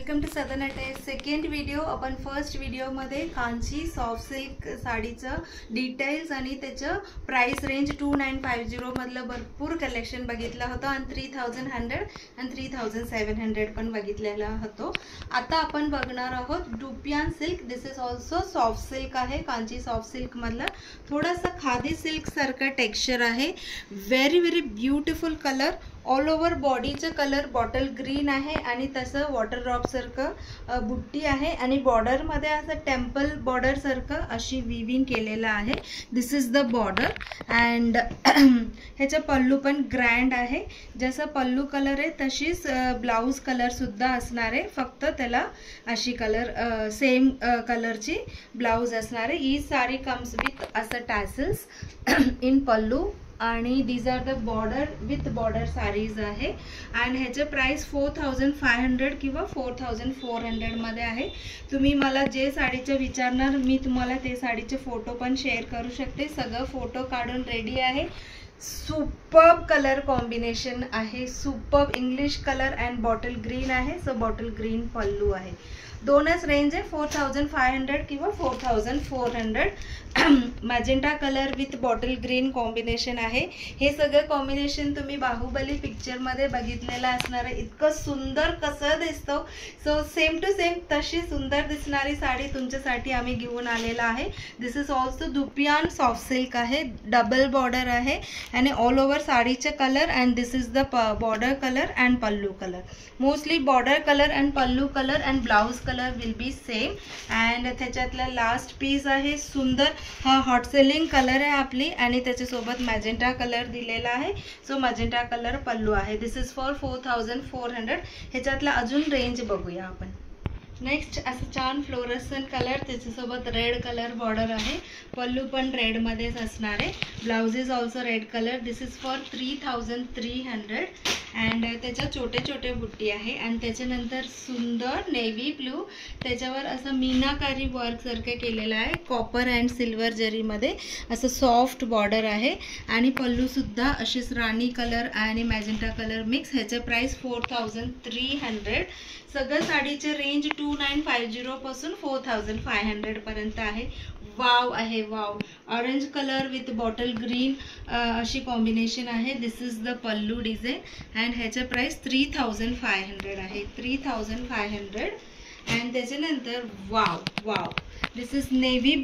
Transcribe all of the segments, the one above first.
Welcome to southern attach. Second video. आपण first व्हिडिओमध्ये Kanchi soft silk साडीचं डिटेल्स आणि त्याचं प्राइस रेंज 2950 मधलं भरपूर कलेक्शन बघितलं होतं आणि 3100 आणि 3700 पण बघितलेला होतो. आता आपण बघणार आहोत dupion silk. This is also soft silk आहे. कांची सॉफ्ट सिल्क मधलं थोडंसं खादी सिल्क सारखं टेक्स्चर आहे. Very very beautiful colour. All over बॉडीचं कलर बॉटल ग्रीन आहे आणि तसं वॉटर ड्रॉप सारखं बुट्टी आहे आणि बॉर्डर मध्ये असं टेम्पल बॉर्डर सारखं अशी विविंग केलेलं आहे. This is the border and ह्याचा पल्लू पण ग्रँड आहे. जसं पल्लू कलर आहे तशीच ब्लाउज कलर सुद्धा असणार आहे. फक्त त्याला अशी कलर सेम कलरची ब्लाउज असणार आहे. ही साडी कम्स विथ असं टॅसल्स इन पल्लू आणि these are the border with border saris आहे. अँड ह्याचं प्राइस 4500 किंवा 4400 मध्ये आहे. तुम्ही मला जे साडीचं विचारणार मी तुम्हाला ते साडीचे फोटो पण शेअर करू शकते. सगळं फोटो काढून रेडी आहे. सुपर्ब कलर कॉम्बिनेशन आहे. Superb English colour and bottle green आहे. सो बॉटल ग्रीन पल्लू आहे. दोनच रेंज आहे 4500 किंवा 4400. Magenta colour with bottle green combination आहे. हे सगळं कॉम्बिनेशन तुम्ही बाहुबली पिक्चर मध्ये बघितलेलं असणार आहे. इतकं सुंदर कसं दिसतो. सो सेम टू सेम तशी सुंदर दिसणारी साडी तुमच्यासाठी आम्ही घेऊन आलेला आहे. This is also dupion soft silk आहे. डबल बॉर्डर आहे आणि ऑल ओव्हर साडीचे colour and this is the border colour and pallu colour. Mostly border colour and pallu colour and blouse colour will be same. And त्याच्यातला last piece आहे सुंदर. हा hot selling colour आहे आपली आणि त्याच्यासोबत मॅजेंटा कलर दिलेला आहे. सो मॅजेंटा कलर पल्लू आहे. This is for 4400. ह्याच्यातला अजून रेंज बघूया आपण. नेक्स्ट असं छान फ्लोरसन कलर त्याच्यासोबत रेड कलर बॉर्डर आहे. पल्लू पण रेड मध्येच असणार आहे. Blouse is also red colour. This is for 3300 and त्याच्या छोटे छोटे बुट्टी आहे. आणि त्याच्यानंतर सुंदर नेव्ही ब्लू त्याच्यावर असं मीनाकारी वर्क सारखं केलेलं आहे. कॉपर अँड सिल्वर जरीमध्ये असं सॉफ्ट बॉर्डर आहे आणि पल्लू सुद्धा अशीच राणी कलर आणि मॅजेंटा कलर मिक्स. ह्याचं प्राइस 4300. सगळं साडीचे रेंज 2950 पासून 4500 पर्यंत आहे. वाव आहे wow. Orange colour with bottle green अशी कॉम्बिनेशन आहे. This is the pallu design and ह्याचं प्राइस 3500 आहे. 3500. अँड त्याच्यानंतर wow wow. This is navy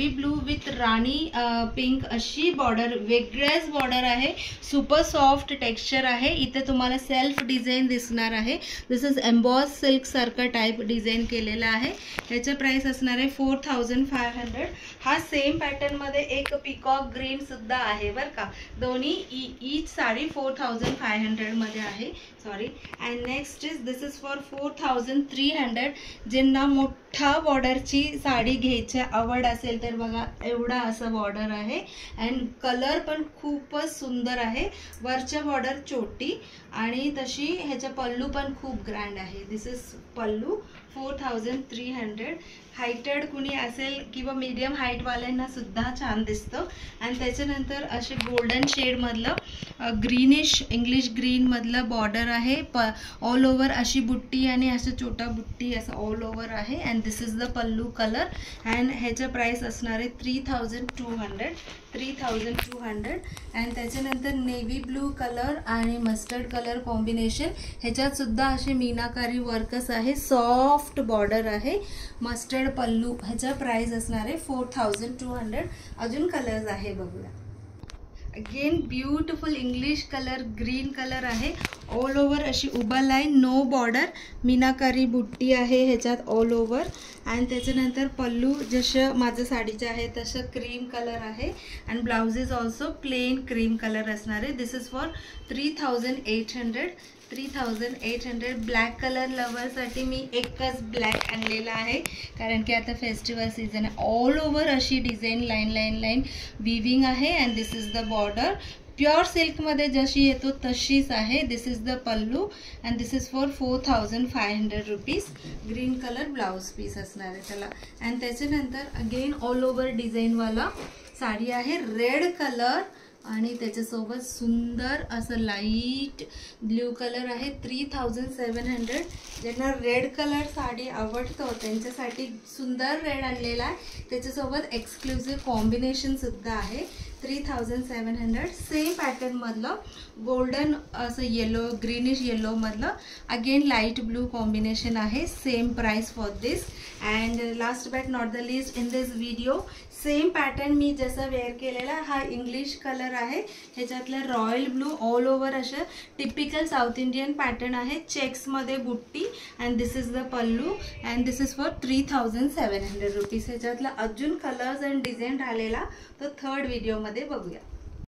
blue with rani pink अशी बॉर्डर. वेगळ्याच बॉर्डर आहे. सुपर सॉफ्ट टेक्स्चर आहे. इथे तुम्हाला सेल्फ डिझाईन दिसणार आहे. दिस इज एम्बॉस सिल्क सारखं टाईप डिझाईन केलेलं आहे. ह्याचं प्राइस असणार आहे 4500. हा सेम पॅटर्न मध्ये एक पिकॉक ग्रीन सुद्धा आहे बरं का. दोन्ही ईच साडी 4500 मध्ये आहे. Sorry. And next is this is for 4300. ज्यांना मोठा बॉर्डरची साडी घ्यायची आवड असेल तर बघा एवढा असं बॉर्डर आहे. अँड कलर पण खूपच सुंदर आहे. वरच्या बॉर्डर छोटी आणि तशी ह्याचा पल्लू पण खूप ग्रँड आहे. दिस इज पल्लू 4300. हायटेड कुणी असेल किंवा मीडियम हाईट वाल्यांना सुद्धा छान दिसतं. आणि त्याच्यानंतर असे गोल्डन शेड मधलं ग्रीनिश इंग्लिश ग्रीन मधलं बॉर्डर आहे. ऑल ओव्हर अशी बुट्टी आणि असं छोटा बुट्टी असं ऑल ओव्हर आहे. And this is the pallu colour and ह्याचं प्राइस असणार आहे 3200. 3200. अँड त्याच्यानंतर नेव्ही ब्लू कलर आणि मस्टर्ड कलर कॉम्बिनेशन. ह्याच्यात सुद्धा असे मीनाकारी वर्कस आहे. सॉफ्ट बॉर्डर आहे. मस्टर्ड पल्लू. ह्याचा प्राइस असणार आहे 4200. अजून कलर्स आहे बघूया. Again beautiful English colour green colour आहे. ऑल ओव्हर अशी उभा लाईन नो बॉर्डर मीनाकारी बुट्टी आहे ह्याच्यात ऑल ओव्हर. आणि त्याच्यानंतर पल्लू जसं माझं साडीचं आहे तसं क्रीम कलर आहे. And blouse is also plain cream colour असणार आहे. This is for 3800. 3800. Black colour लवरसाठी मी एकच ब्लॅक आणलेला आहे कारण की आता फेस्टिवल सीझन आहे. ऑल ओव्हर अशी डिझाईन लाईन विविंग आहे. And this is the border. Pure सिल्कमध्ये जशी येतो तशीच आहे. This is the pallu and this is for 4500 rupees. Green colour blouse piece असणार आहे त्याला. अँड त्याच्यानंतर अगेन ऑल ओव्हर डिझाईनवाला साडी आहे. रेड कलर आणि त्याच्यासोबत सुंदर असं लाईट ब्ल्यू कलर आहे 3700. ज्यांना रेड कलर साडी आवडतो त्यांच्यासाठी सुंदर रेड आणलेला आहे. त्याच्यासोबत एक्सक्लुझिव्ह कॉम्बिनेशन सुद्धा आहे 3700. सेम पॅटर्न मधलं गोल्डन असं येलो ग्रीनिश येलो मधलं अगेन लाईट ब्लू कॉम्बिनेशन आहे. Same price for this. And last but not the list in this video same pattern मी जसं वेअर केलेला हा इंग्लिश कलर आहे. ह्याच्यातलं रॉयल ब्लू ऑल ओव्हर असं टिपिकल साऊथ इंडियन पॅटर्न आहे. चेक्समध्ये butti and this is the pallu and this is for 3700 rupees. ह्याच्यातला अजून कलर्स अँड डिझाईन राहिलेला तो थर्ड व्हिडिओमध्ये बघूया.